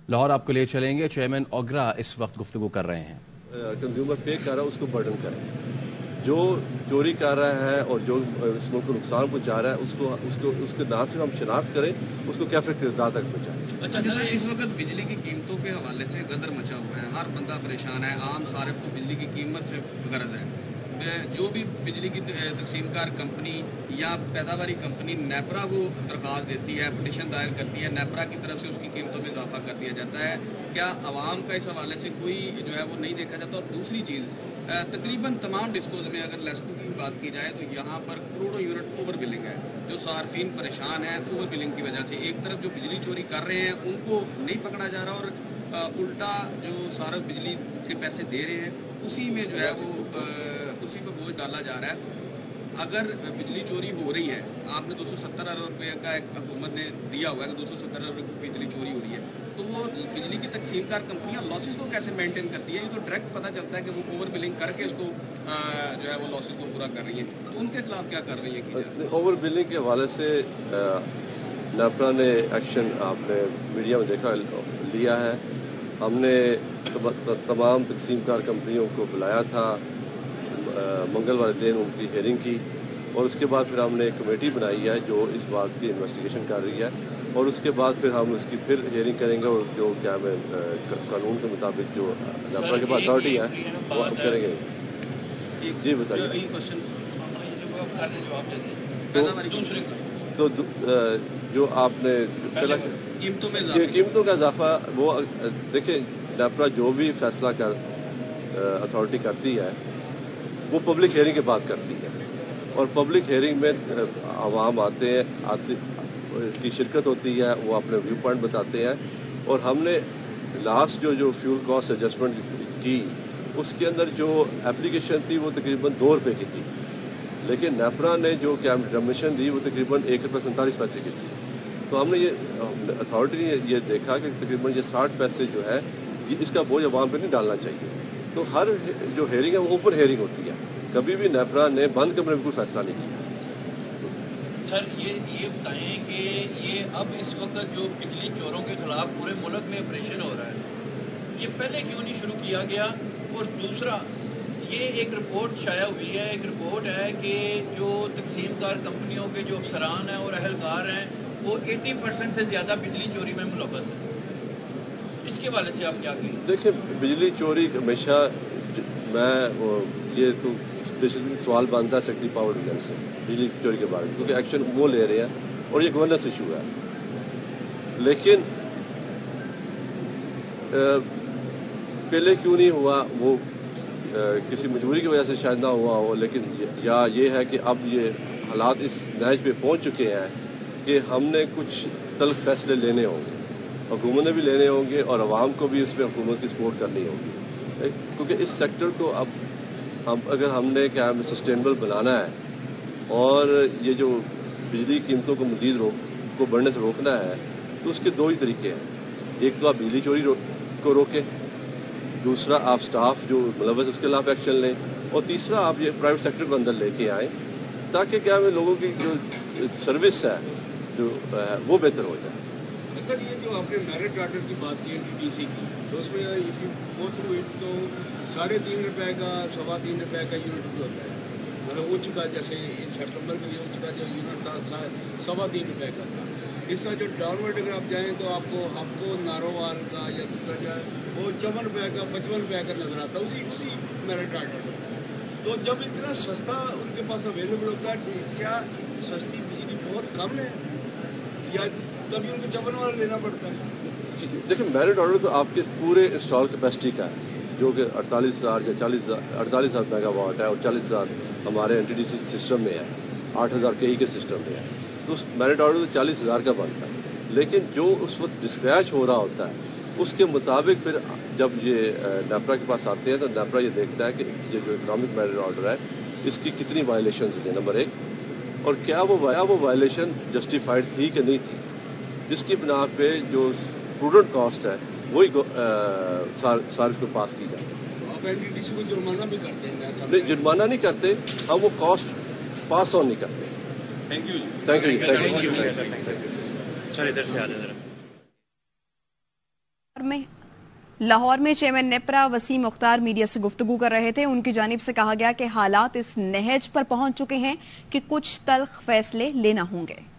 لاہور آپ کو لے چلیں گے، چیئرمین اوگرا اس وقت گفتگو کر رہے ہیں۔ کنزیومر پے کر رہا ہے اس کو برڈن کریں، جو چوری کر رہا ہے اور جو اس ملک کو نقصان پہنچا رہا ہے اس کو نہ صرف ہم شناخت کریں، اس کو کیفے کردار تک پہنچائیں۔ اچھا سر، اس وقت بجلی کی قیمتوں کے حوالے سے غدر مچا ہوا ہے، ہر بندہ پریشان ہے، عام صارف کو بجلی کی قیمت سے غرض ہے۔ جو بھی بجلی کی تقسیم کار کمپنی یا پیداواری کمپنی نیپرا کو درخواست دیتی ہے، پٹیشن دائر کرتی ہے، نیپرا کی طرف سے اس کی قیمتوں میں اضافہ کر دیا جاتا ہے، کیا عوام کا اس حوالے سے کوئی جو ہے وہ نہیں دیکھا جاتا؟ اور دوسری چیز، تقریباً تمام ڈسکوز میں اگر لیسکو کی بات کی جائے تو یہاں پر کروڑوں یونٹ اوور بلنگ ہے، جو صارفین پریشان ہیں اوور بلنگ کی وجہ سے۔ ایک طرف جو بجلی چوری کر رہے ہیں ان کو نہیں پکڑا جا رہا، اور الٹا جو صارف بجلی کے پیسے دے رہے ہیں اسی میں جو ہے وہ اسی پہ بوجھ ڈالا جا رہا ہے۔ اگر بجلی چوری ہو رہی ہے، آپ نے 270 ارب روپے کا ایک حکومت نے دیا ہوا ہے کہ 270 ارب روپے بجلی چوری ہو رہی ہے، تو وہ بجلی کی تقسیم کار کمپنیاں لاسز کو کیسے مینٹین کرتی ہے؟ یہ تو ڈائریکٹ پتہ چلتا ہے کہ وہ اوور بلنگ کر کے اس کو جو ہے وہ لاسز کو پورا کر رہی ہیں، تو ان کے خلاف کیا کر رہی ہیں؟ اوور بلنگ کے حوالے سے نیپرا نے ایکشن آپ نے میڈیا میں دیکھا لیا ہے۔ ہم نے تمام تقسیم کار کمپنیوں کو بلایا تھا، منگل والے دن ان کی ہیئرنگ کی، اور اس کے بعد پھر ہم نے ایک کمیٹی بنائی ہے جو اس بات کی انویسٹیگیشن کر رہی ہے، اور اس کے بعد پھر ہم اس کی پھر ہیئرنگ کریں گے، اور جو کیا میں قانون کے مطابق جو نیپرا کے پاس اتھارٹی ہے وہ ہم کریں گے۔ جی بتائیے۔ تو جو آپ نے قیمتوں کا اضافہ، وہ دیکھیں نیپرا جو بھی فیصلہ اتھارٹی کرتی ہے وہ پبلک ہیئرنگ کے بعد کرتی ہے، اور پبلک ہیئرنگ میں عوام آتے ہیں، کی شرکت ہوتی ہے، وہ اپنے ویو پوائنٹ بتاتے ہیں، اور ہم نے لاسٹ جو فیول کاسٹ ایڈجسٹمنٹ کی اس کے اندر جو اپلیکیشن تھی وہ تقریباً 2 روپے کی تھی، لیکن نیپرا نے جو کمیشن دی وہ تقریباً 1.47 روپے کی تھی۔ تو ہم نے یہ اتھارٹی نے یہ دیکھا کہ تقریباً یہ 60 پیسے جو ہے اس کا بوجھ عوام پہ نہیں ڈالنا چاہیے۔ تو ہر جو ہیئرنگ ہے وہ اوپن ہیئرنگ ہوتی ہے، کبھی بھی نیپرا نے بند کمرے میں کوئی فیصلہ نہیں کیا۔ سر یہ بتائیں کہ یہ اب اس وقت جو بجلی چوروں کے خلاف پورے ملک میں آپریشن ہو رہا ہے، یہ پہلے کیوں نہیں شروع کیا گیا؟ اور دوسرا، یہ ایک رپورٹ شائع ہوئی ہے، ایک رپورٹ ہے کہ جو تقسیم کار کمپنیوں کے جو افسران ہیں اور اہلکار ہیں وہ 80% سے زیادہ بجلی چوری میں ملوث ہیں، اس کے حوالے سے آپ کیا کہیں؟ دیکھیں بجلی چوری ہمیشہ یہ تو بیسیکلی سوال بنتا ہے سیکٹری پاور ڈویژن سے بجلی چوری کے بارے میں، کیونکہ ایکشن وہ لے رہے ہیں اور یہ گورننس ایشو ہے، لیکن پہلے کیوں نہیں ہوا؟ وہ کسی مجبوری کی وجہ سے شاید نہ ہوا ہو، لیکن یا یہ ہے کہ اب یہ حالات اس نہج پہ پہنچ چکے ہیں کہ ہم نے کچھ تلخ فیصلے لینے ہوں گے، حکومت نے بھی لینے ہوں گے، اور عوام کو بھی اس میں حکومت کی سپورٹ کرنی ہوگی، کیونکہ اس سیکٹر کو اب اگر ہم نے کیا سسٹینیبل بنانا ہے اور یہ جو بجلی قیمتوں کو مزید کو بڑھنے سے روکنا ہے، تو اس کے 2 ہی طریقے ہیں۔ ایک تو آپ بجلی چوری کو روکیں، دوسرا آپ سٹاف جو ملوث اس کے خلاف ایکشن لیں، اور تیسرا آپ یہ پرائیویٹ سیکٹر کو اندر لے کے آئیں تاکہ کیا لوگوں کی جو سروس ہے جو وہ بہتر ہو جائے۔ سر یہ جو آپ نے میرٹ آرڈر کی بات کی NTPC کی، تو اس میں if you go through it تو 3.5 روپے کا 3.25 روپے کا یونٹ بھی ہوتا ہے، مطلب اچ کا، جیسے سپٹمبر میں اچ کا جو یونٹ تھا 3.25 روپے کا تھا۔ اس طرح جو ڈاؤن ورڈ اگر آپ جائیں تو آپ کو نارووال کا یا دوسرا جو ہے وہ 54 روپے کا 55 روپے کا نظر آتا ہے اسی میرٹ آرڈر میں۔ تو جب اتنا سستا ان کے پاس اویلیبل ہوتا ہے، کیا سستی بجلی بہت کم ہے یا تبھی ان کو 54 والا لینا پڑتا ہے؟ دیکھیں میرٹ آرڈر تو آپ کے پورے انسٹال کیپیسٹی کا ہے، جو کہ 48,000 یا 48,000 میگا واٹ ہے، اور 40,000 ہمارے NTDC سسٹم میں ہے، 8,000 KE کے سسٹم میں ہے، تو اس میرٹ آرڈر تو 40,000 کا بنتا ہے، لیکن جو اس وقت ڈسپیچ ہو رہا ہوتا ہے اس کے مطابق پھر جب یہ نیپرا کے پاس آتے ہیں تو نیپرا یہ دیکھتا ہے کہ یہ جو اکنامک میرٹ آرڈر ہے اس کی کتنی وائلیشنز ہوئی ہیں، نمبر 1، اور کیا وہ وائلیشن جسٹیفائڈ تھی کہ نہیں تھی، جس کی بنا پہ جو پروڈنٹ کاسٹ ہے وہی صارف کو پاس کی جاتی ہے۔ آپ NTDC کو جرمانہ بھی کرتے ہیں؟ نہیں، جرمانہ نہیں کرتے ہم، وہ کاسٹ پاس آن نہیں کرتے۔ تھینک یو سر، ادھر سے آ جائیں ذرا۔ لاہور میں چیئرمین نیپرا وسیم مختار میڈیا سے گفتگو کر رہے تھے. ان کی جانب سے کہا گیا کہ حالات اس نہج پر پہنچ چکے ہیں کہ کچھ تلخ فیصلے لینا ہوں گے.